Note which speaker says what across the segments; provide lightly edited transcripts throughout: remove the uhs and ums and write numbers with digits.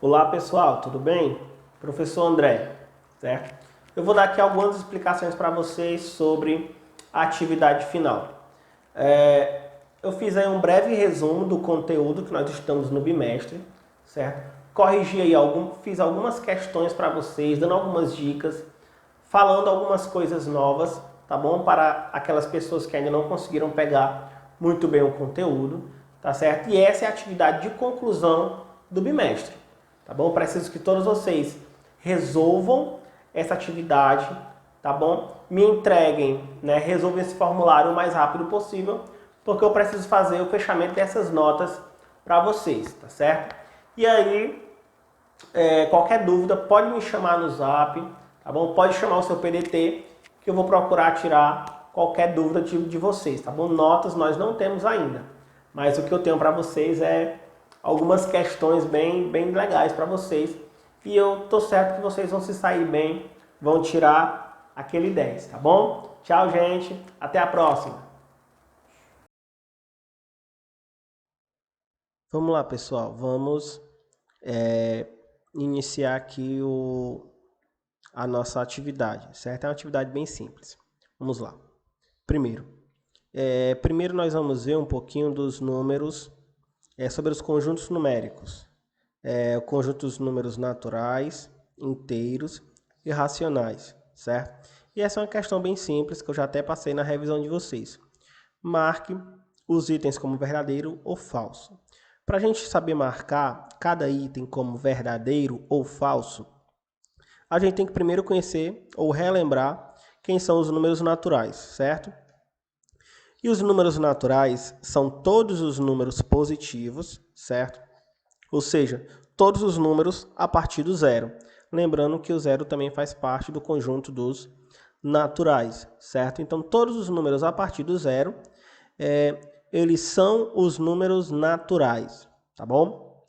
Speaker 1: Olá pessoal, tudo bem? Professor André, certo? Eu vou dar aqui algumas explicações para vocês sobre a atividade final. Eu fiz aí um breve resumo do conteúdo que nós estamos no bimestre, certo? Corrigi aí fiz algumas questões para vocês, dando algumas dicas, falando algumas coisas novas, tá bom? Para aquelas pessoas que ainda não conseguiram pegar muito bem o conteúdo, tá certo? E essa é a atividade de conclusão do bimestre. Tá bom? Preciso que todos vocês resolvam essa atividade, tá bom? Me entreguem, né? Resolvam esse formulário o mais rápido possível, porque eu preciso fazer o fechamento dessas notas para vocês, tá certo? E aí, qualquer dúvida, pode me chamar no Zap, tá bom? Pode chamar o seu PDT, que eu vou procurar tirar qualquer dúvida de vocês, tá bom? Notas nós não temos ainda, mas o que eu tenho para vocês é algumas questões bem legais para vocês. E eu tô certo que vocês vão se sair bem, vão tirar aquele 10, tá bom? Tchau, gente. Até a próxima. Vamos lá, pessoal. Vamos iniciar aqui a nossa atividade, certo? É uma atividade bem simples. Vamos lá. Primeiro nós vamos ver um pouquinho dos números sobre os conjuntos numéricos. O conjunto dos números naturais, inteiros e racionais, certo? E essa é uma questão bem simples que eu já até passei na revisão de vocês. Marque os itens como verdadeiro ou falso. Para a gente saber marcar cada item como verdadeiro ou falso, a gente tem que primeiro conhecer ou relembrar quem são os números naturais, certo? E os números naturais são todos os números positivos, certo? Ou seja, todos os números a partir do zero. Lembrando que o zero também faz parte do conjunto dos naturais, certo? Então, todos os números a partir do zero, eles são os números naturais, tá bom?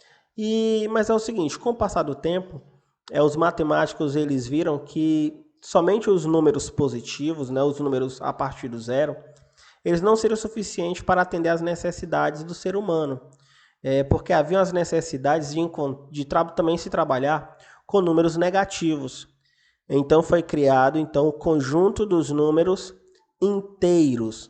Speaker 1: Mas é o seguinte, com o passar do tempo, os matemáticos eles viram que somente os números positivos, né, os números a partir do zero, eles não seriam suficientes para atender às necessidades do ser humano. Porque havia as necessidades de também se trabalhar com números negativos. Então foi criado o conjunto dos números inteiros.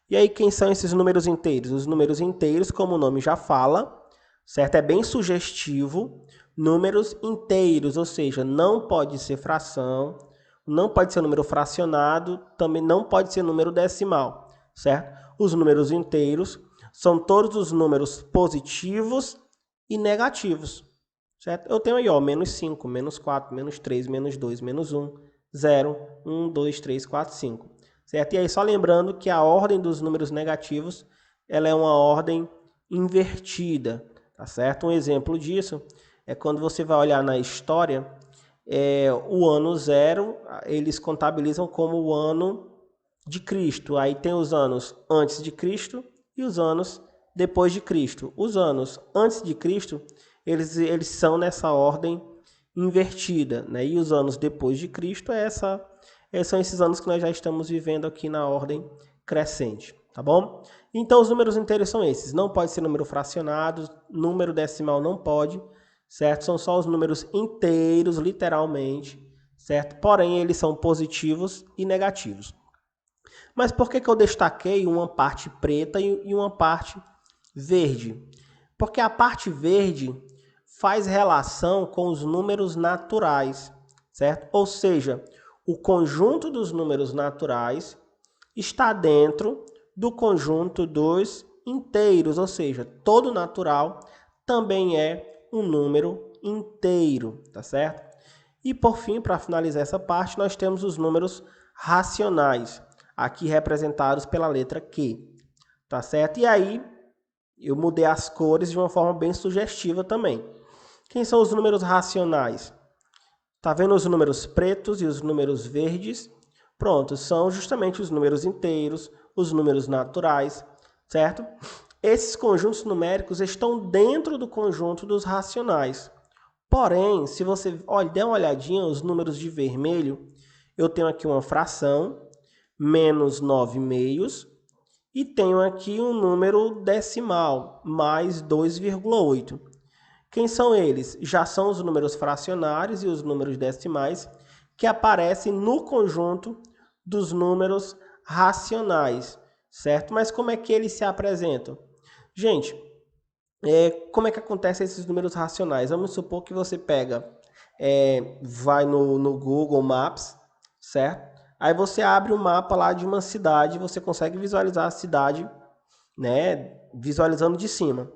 Speaker 1: E aí quem são esses números inteiros? Os números inteiros, como o nome já fala, certo? É bem sugestivo. Números inteiros, ou seja, não pode ser fração, não pode ser número fracionado, também não pode ser número decimal, certo? Os números inteiros são todos os números positivos e negativos, certo? Eu tenho aí, menos 5, menos 4, menos 3, menos 2, menos 1, 0, 1, 2, 3, 4, 5, certo? E aí, só lembrando que a ordem dos números negativos, ela é uma ordem invertida, tá certo? Um exemplo disso é quando você vai olhar na história, o ano 0, eles contabilizam como o ano de Cristo. Aí tem os anos antes de Cristo e os anos depois de Cristo. Os anos antes de Cristo, eles são nessa ordem invertida, né? E os anos depois de Cristo são esses anos que nós já estamos vivendo aqui na ordem crescente, tá bom? Então os números inteiros são esses. Não pode ser número fracionado, número decimal não pode, certo? São só os números inteiros, literalmente, certo? Porém, eles são positivos e negativos. Mas por que eu destaquei uma parte preta e uma parte verde? Porque a parte verde faz relação com os números naturais, certo? Ou seja, o conjunto dos números naturais está dentro do conjunto dos inteiros, ou seja, todo natural também é um número inteiro, tá certo? E por fim, para finalizar essa parte, nós temos os números racionais, aqui representados pela letra Q, tá certo? E aí, eu mudei as cores de uma forma bem sugestiva também. Quem são os números racionais? Tá vendo os números pretos e os números verdes? Pronto, são justamente os números inteiros, os números naturais, certo? Esses conjuntos numéricos estão dentro do conjunto dos racionais. Porém, se você der uma olhadinha, os números de vermelho, eu tenho aqui uma fração, menos 9 meios, e tenho aqui um número decimal, mais 2,8. Quem são eles? Já são os números fracionários e os números decimais que aparecem no conjunto dos números racionais, certo? Mas como é que eles se apresentam? Gente, como é que acontecem esses números racionais? Vamos supor que você vai no Google Maps, certo? Aí você abre o mapa lá de uma cidade, você consegue visualizar a cidade, né, visualizando de cima.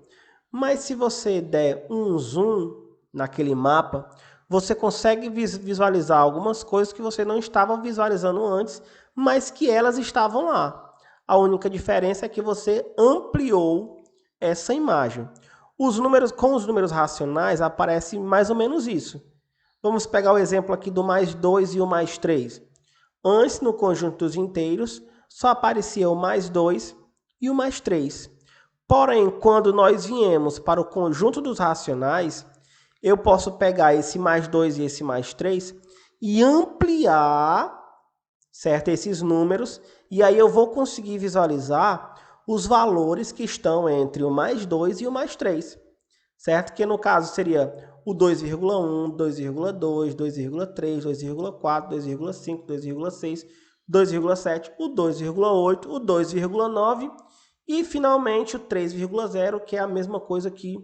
Speaker 1: Mas se você der um zoom naquele mapa, você consegue visualizar algumas coisas que você não estava visualizando antes, mas que elas estavam lá. A única diferença é que você ampliou essa imagem. Com os números racionais aparece mais ou menos isso. Vamos pegar o exemplo aqui do mais 2 e o mais 3. Antes, no conjunto dos inteiros, só aparecia o mais 2 e o mais 3. Porém, quando nós viemos para o conjunto dos racionais, eu posso pegar esse mais 2 e esse mais 3 e ampliar, certo, esses números, e aí eu vou conseguir visualizar os valores que estão entre o mais 2 e o mais 3, certo? Que no caso seria o 2,1, 2,2, 2,3, 2,4, 2,5, 2,6, 2,7, o 2,8, o 2,9 e finalmente o 3,0, que é a mesma coisa que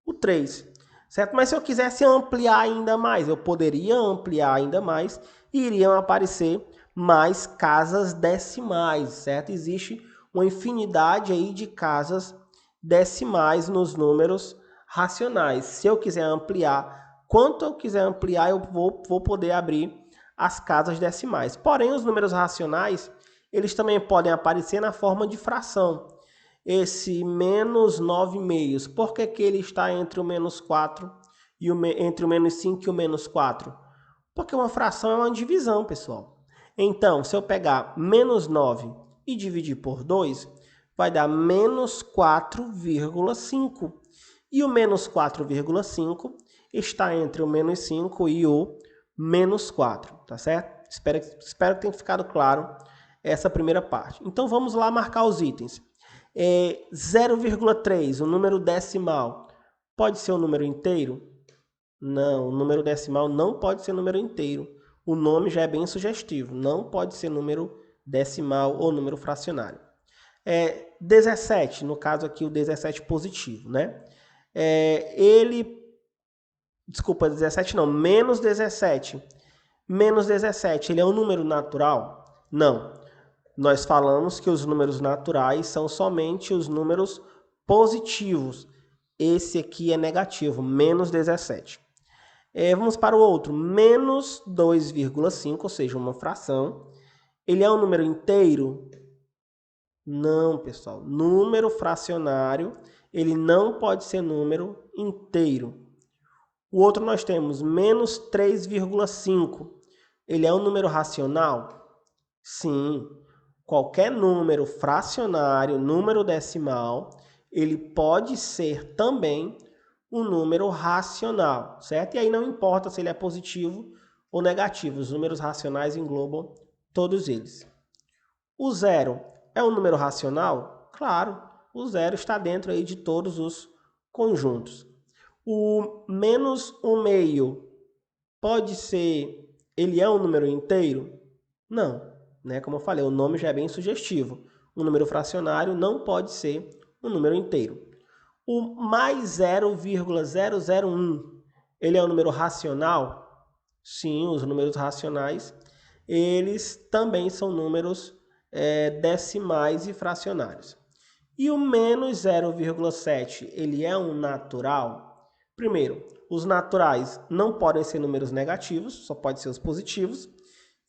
Speaker 1: o 3, certo? Mas se eu quisesse ampliar ainda mais, eu poderia ampliar ainda mais e iriam aparecer mais casas decimais, certo? Existe uma infinidade aí de casas decimais nos números racionais. Se eu quiser ampliar, quanto eu quiser ampliar, eu vou poder abrir as casas decimais. Porém, os números racionais, eles também podem aparecer na forma de fração. Esse menos 9/2, por que ele está entre o menos 4 e entre o menos 5 e o menos 4? Porque uma fração é uma divisão, pessoal. Então, se eu pegar menos 9 e dividir por 2, vai dar menos 4,5. E o menos 4,5 está entre o menos 5 e o menos 4, tá certo? Espero que tenha ficado claro essa primeira parte. Então, vamos lá marcar os itens. 0,3, o número decimal, pode ser um número inteiro? Não, o número decimal não pode ser número inteiro. O nome já é bem sugestivo. Não pode ser número decimal ou número fracionário. 17, no caso aqui o 17 positivo, né? Desculpa, 17 não, menos 17. Menos 17, ele é um número natural? Não. Nós falamos que os números naturais são somente os números positivos. Esse aqui é negativo, menos 17. Vamos para o outro, menos 2,5, ou seja, uma fração. Ele é um número inteiro? Não, pessoal. Número fracionário, ele não pode ser número inteiro. O outro nós temos menos 3,5. Ele é um número racional? Sim. Qualquer número fracionário, número decimal, ele pode ser também um número racional, certo? E aí não importa se ele é positivo ou negativo, os números racionais englobam todos eles. O zero é um número racional? Claro, o zero está dentro aí de todos os conjuntos. O menos 1/2 pode ser, ele é um número inteiro? Não, né? Como eu falei, o nome já é bem sugestivo. Um número fracionário não pode ser um número inteiro. O mais 0,001, ele é um número racional? Sim, os números racionais, eles também são números decimais e fracionários. E o menos 0,7, ele é um natural? Primeiro, os naturais não podem ser números negativos, só pode ser os positivos.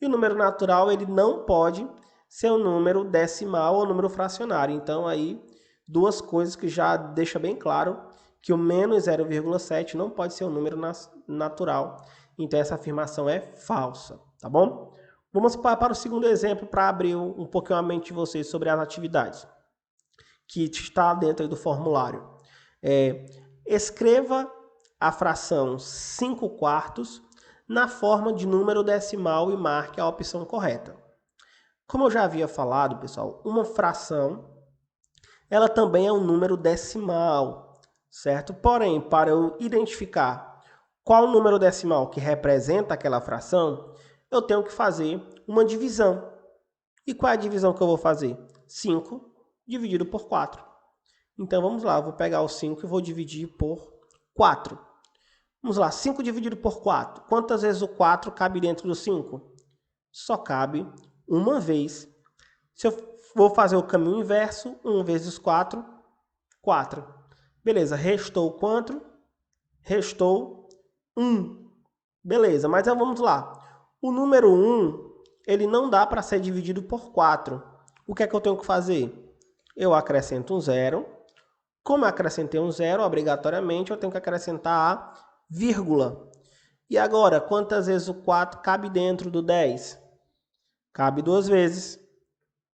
Speaker 1: E o número natural, ele não pode ser um número decimal ou número fracionário. Então, aí, duas coisas que já deixa bem claro que o menos 0,7 não pode ser um número natural. Então, essa afirmação é falsa, tá bom? Vamos para o segundo exemplo para abrir um pouquinho a mente de vocês sobre as atividades que está dentro do formulário. Escreva a fração 5/4 na forma de número decimal e marque a opção correta. Como eu já havia falado, pessoal, uma fração, ela também é um número decimal, certo? Porém, para eu identificar qual o número decimal que representa aquela fração, eu tenho que fazer uma divisão. E qual é a divisão que eu vou fazer? 5 dividido por 4. Então, vamos lá, eu vou pegar o 5 e vou dividir por 4. Vamos lá, 5 dividido por 4. Quantas vezes o 4 cabe dentro do 5? Só cabe uma vez. Se eu vou fazer o caminho inverso, 1 vezes 4, 4. Beleza, restou quanto? Restou 1. Beleza, mas vamos lá. O número 1, ele não dá para ser dividido por 4. O que é que eu tenho que fazer? Eu acrescento um 0. Como eu acrescentei um 0, obrigatoriamente eu tenho que acrescentar a vírgula. E agora, quantas vezes o 4 cabe dentro do 10? Cabe 2 vezes.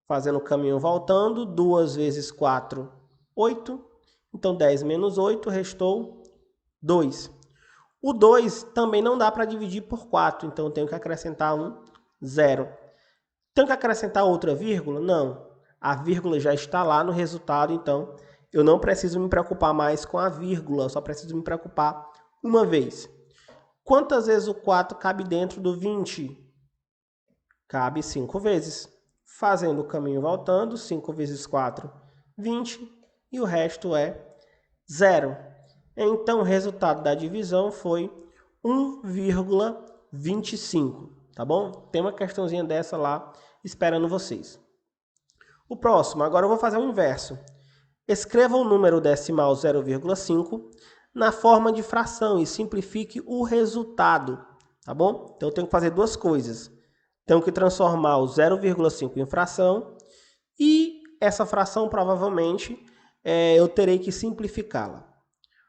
Speaker 1: Fazendo o caminho voltando, 2 vezes 4, 8. Então, 10 menos 8, restou 2. O 2 também não dá para dividir por 4, então eu tenho que acrescentar um 0. Tenho que acrescentar outra vírgula? Não. A vírgula já está lá no resultado, então eu não preciso me preocupar mais com a vírgula, eu só preciso me preocupar uma vez. Quantas vezes o 4 cabe dentro do 20? Cabe 5 vezes. Fazendo o caminho voltando, 5 vezes 4, 20, e o resto é 0. Então, o resultado da divisão foi 1,25, tá bom? Tem uma questãozinha dessa lá esperando vocês. O próximo, agora eu vou fazer o inverso. Escreva o número decimal 0,5 na forma de fração e simplifique o resultado, tá bom? Então, eu tenho que fazer duas coisas. Tenho que transformar o 0,5 em fração e essa fração provavelmente eu terei que simplificá-la.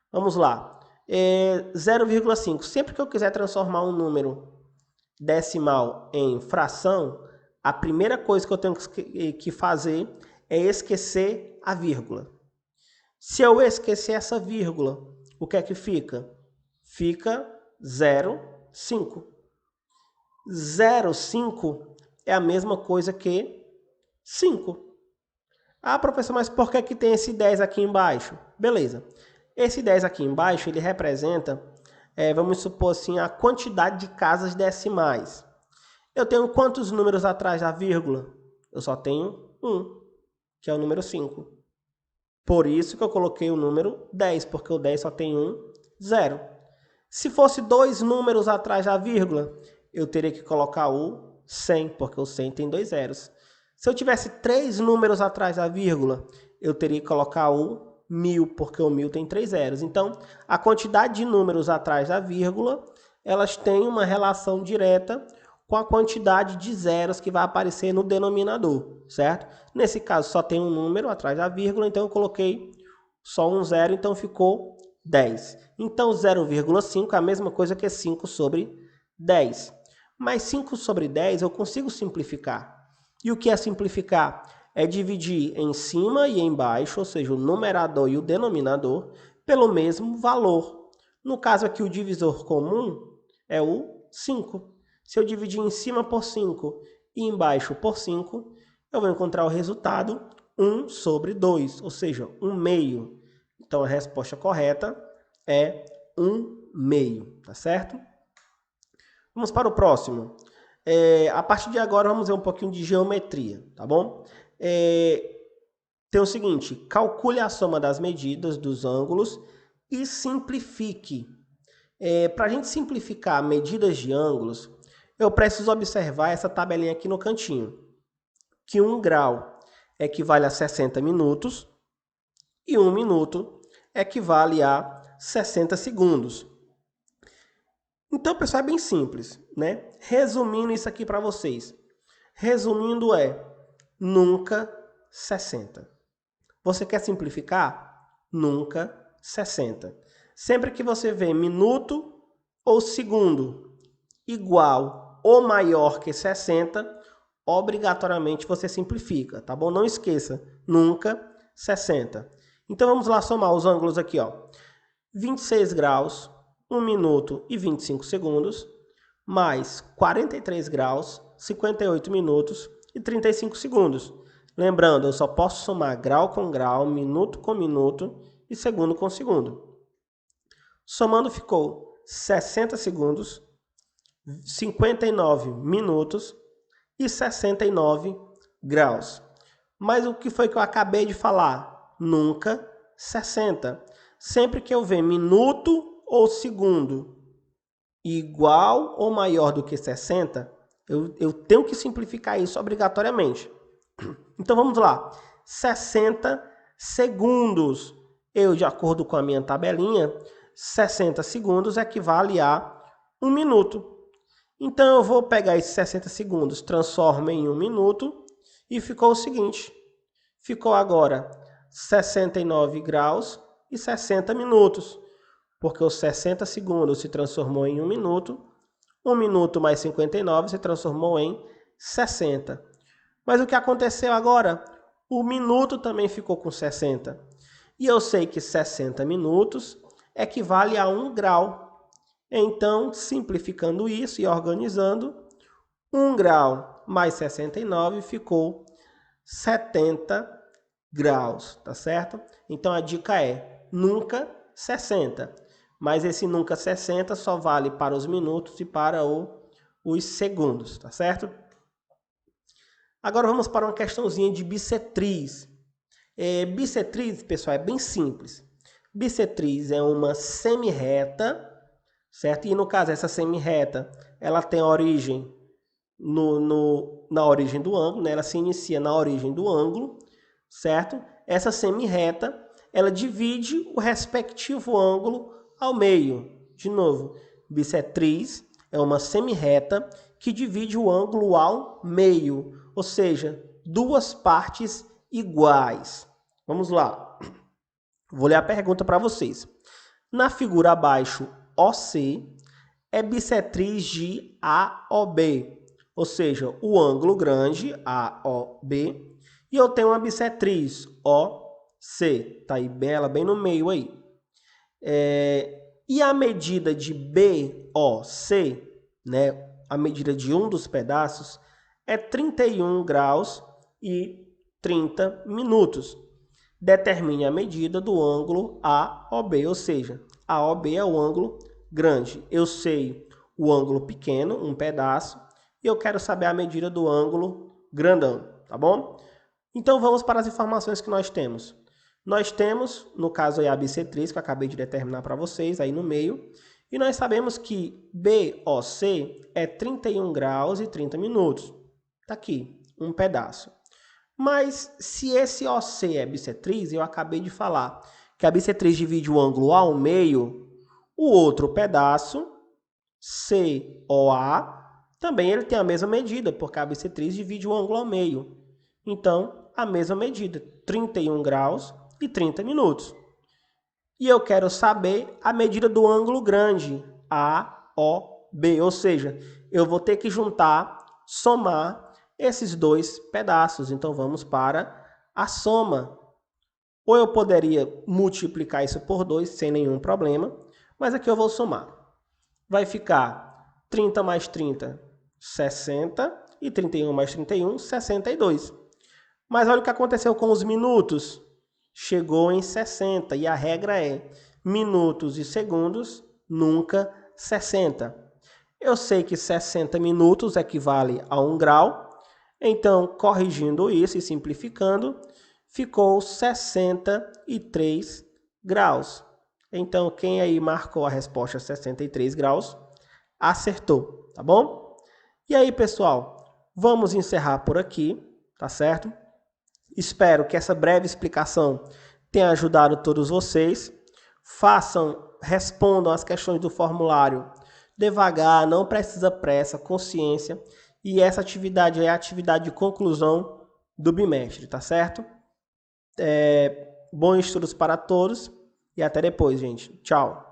Speaker 1: Vamos lá. 0,5. Sempre que eu quiser transformar um número decimal em fração, a primeira coisa que eu tenho que fazer é esquecer a vírgula. Se eu esquecer essa vírgula, o que é que fica? Fica 0,5. 0,5 é a mesma coisa que 5. Ah, professor, mas por que tem esse 10 aqui embaixo? Beleza. Esse 10 aqui embaixo, ele representa, vamos supor assim, a quantidade de casas decimais. Eu tenho quantos números atrás da vírgula? Eu só tenho 1, que é o número 5. Por isso que eu coloquei o número 10, porque o 10 só tem 1, 0. Se fosse 2 números atrás da vírgula, eu teria que colocar o 100, porque o 100 tem 2 zeros. Se eu tivesse 3 números atrás da vírgula, eu teria que colocar o 1000, porque o 1000 tem 3 zeros. Então, a quantidade de números atrás da vírgula, elas têm uma relação direta com a quantidade de zeros que vai aparecer no denominador, certo? Nesse caso, só tem um número atrás da vírgula, então eu coloquei só um 0, então ficou 10. Então, 0,5 é a mesma coisa que 5 sobre 10. Mas 5 sobre 10 eu consigo simplificar. E o que é simplificar? É dividir em cima e embaixo, ou seja, o numerador e o denominador, pelo mesmo valor. No caso aqui, o divisor comum é o 5. Se eu dividir em cima por 5 e embaixo por 5, eu vou encontrar o resultado 1 sobre 2, ou seja, 1 meio. Então, a resposta correta é 1 meio, tá certo? Vamos para o próximo. A partir de agora, vamos ver um pouquinho de geometria, tá bom? Tem o seguinte, calcule a soma das medidas dos ângulos e simplifique. Para a gente simplificar medidas de ângulos, eu preciso observar essa tabelinha aqui no cantinho, que 1 grau equivale a 60 minutos e 1 minuto equivale a 60 segundos. Então, pessoal, é bem simples, né? Resumindo isso aqui para vocês. Resumindo nunca 60. Você quer simplificar? Nunca 60. Sempre que você vê minuto ou segundo igual ou maior que 60, obrigatoriamente você simplifica, tá bom? Não esqueça, nunca 60. Então, vamos lá somar os ângulos aqui, ó. 26 graus, 1 minuto e 25 segundos, mais 43 graus, 58 minutos e 35 segundos. Lembrando, eu só posso somar grau com grau, minuto com minuto e segundo com segundo. Somando ficou 60 segundos, 59 minutos e 69 graus. Mas o que foi que eu acabei de falar? Nunca 60. Sempre que eu ver minuto ou segundo igual ou maior do que 60, eu tenho que simplificar isso obrigatoriamente. Então vamos lá. 60 segundos. Eu, de acordo com a minha tabelinha, 60 segundos equivale a 1 minuto. Então eu vou pegar esses 60 segundos, transformo em 1 minuto e ficou o seguinte. Ficou agora 69 graus e 60 minutos. Porque os 60 segundos se transformou em 1 minuto. 1 minuto mais 59 se transformou em 60. Mas o que aconteceu agora? O minuto também ficou com 60. E eu sei que 60 minutos equivale a 1 grau. Então, simplificando isso e organizando, 1 grau mais 69 ficou 70 graus, tá certo? Então, a dica é nunca 60. Mas esse nunca 60 só vale para os minutos e para os segundos, tá certo? Agora vamos para uma questãozinha de bissetriz. Bissetriz, pessoal, é bem simples. Bissetriz é uma semirreta, certo? E no caso, essa semirreta, ela tem a origem na origem do ângulo, né? Ela se inicia na origem do ângulo, certo? Essa semirreta, ela divide o respectivo ângulo ao meio. De novo, bissetriz é uma semirreta que divide o ângulo ao meio, ou seja, duas partes iguais. Vamos lá. Vou ler a pergunta para vocês. Na figura abaixo, OC é bissetriz de AOB, ou seja, o ângulo grande, AOB, e eu tenho uma bissetriz, OC, tá aí ela bem no meio aí. E a medida de BOC, né, a medida de um dos pedaços, é 31 graus e 30 minutos. Determine a medida do ângulo AOB, ou seja, AOB é o ângulo grande. Eu sei o ângulo pequeno, um pedaço, e eu quero saber a medida do ângulo grandão, tá bom? Então vamos para as informações que nós temos. Nós temos, no caso aí, a bissetriz, que eu acabei de determinar para vocês, aí no meio, e nós sabemos que BOC é 31 graus e 30 minutos. Tá aqui, um pedaço. Mas se esse OC é bissetriz, eu acabei de falar que a bissetriz divide o ângulo ao meio, o outro pedaço, COA, também ele tem a mesma medida, porque a bissetriz divide o ângulo ao meio. Então, a mesma medida, 31 graus e 30 minutos. E eu quero saber a medida do ângulo grande, AOB, ou seja, eu vou ter que juntar, somar esses dois pedaços. Então, vamos para a soma. Ou eu poderia multiplicar isso por 2 sem nenhum problema, mas aqui eu vou somar. Vai ficar 30 mais 30, 60, e 31 mais 31, 62. Mas olha o que aconteceu com os minutos. Chegou em 60, e a regra é minutos e segundos, nunca 60. Eu sei que 60 minutos equivale a 1 grau, então, corrigindo isso e simplificando, ficou 63 graus. Então, quem aí marcou a resposta 63 graus, acertou, tá bom? E aí, pessoal, vamos encerrar por aqui, tá certo? Espero que essa breve explicação tenha ajudado todos vocês. Respondam as questões do formulário devagar, não precisa pressa, consciência. E essa atividade é a atividade de conclusão do bimestre, tá certo? Bons estudos para todos e até depois, gente. Tchau!